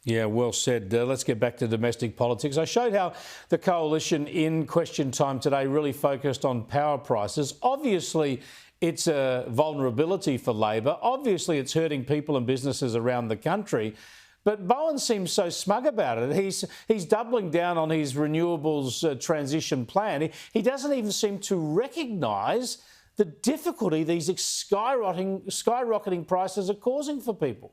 Yeah, well said. Let's get back to domestic politics. I showed how the coalition in Question Time today really focused on power prices. Obviously, it's a vulnerability for Labor. Obviously, it's hurting people and businesses around the country. But Bowen seems so smug about it. He's doubling down on his renewables transition plan. He doesn't even seem to recognise the difficulty these skyrocketing prices are causing for people.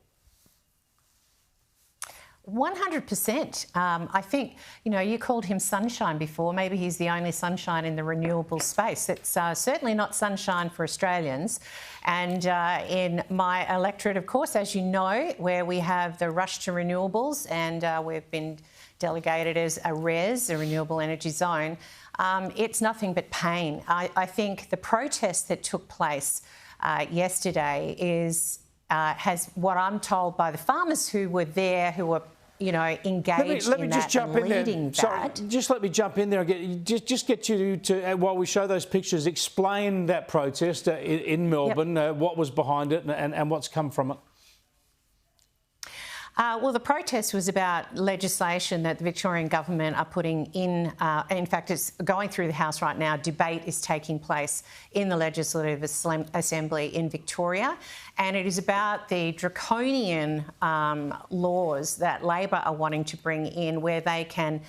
100%. I think, you called him sunshine before. Maybe he's the only sunshine in the renewable space. It's certainly not sunshine for Australians. And in my electorate, of course, as you know, where we have the rush to renewables and we've been delegated as a REZ, a renewable energy zone, it's nothing but pain. I think the protest that took place yesterday has what I'm told by the farmers who were there, who were, engaged let me in just that jump and in leading there. Sorry, that. just let me jump in there and get you to while we show those pictures, explain that protest in Melbourne, what was behind it and what's come from it. Well, the protest was about legislation that the Victorian government are putting in. In fact, it's going through the House right now. Debate is taking place in the Legislative Assembly in Victoria. And it is about the draconian laws that Labor are wanting to bring in, where they can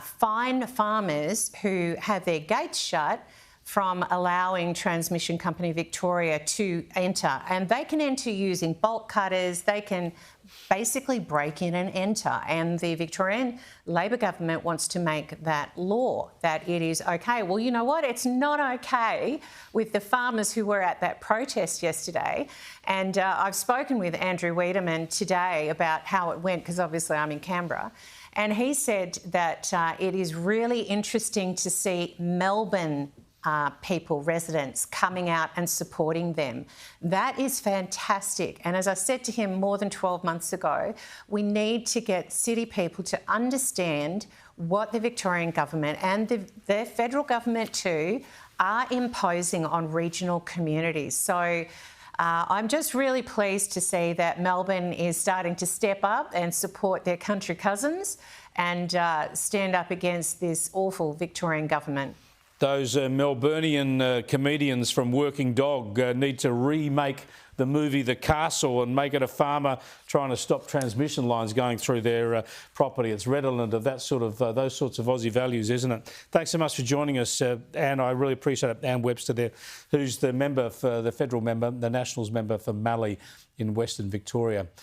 fine farmers who have their gates shut from allowing Transmission Company Victoria to enter. And they can enter using bolt cutters. They can basically break in and enter. And the Victorian Labor government wants to make that law, that it is okay. Well, you know what? It's not okay with the farmers who were at that protest yesterday. And I've spoken with Andrew Wiedemann today about how it went, because obviously I'm in Canberra. And he said that it is really interesting to see Melbourne people, residents, coming out and supporting them. That is fantastic. And as I said to him more than 12 months ago, we need to get city people to understand what the Victorian government and the federal government too are imposing on regional communities. So I'm just really pleased to see that Melbourne is starting to step up and support their country cousins and stand up against this awful Victorian government. Those Melburnian comedians from Working Dog need to remake the movie The Castle and make it a farmer trying to stop transmission lines going through their property. It's redolent of that sort of those sorts of Aussie values, isn't it? Thanks so much for joining us, Anne. I really appreciate it. Anne Webster there, who's the member for the federal member, the Nationals member for Mallee in Western Victoria.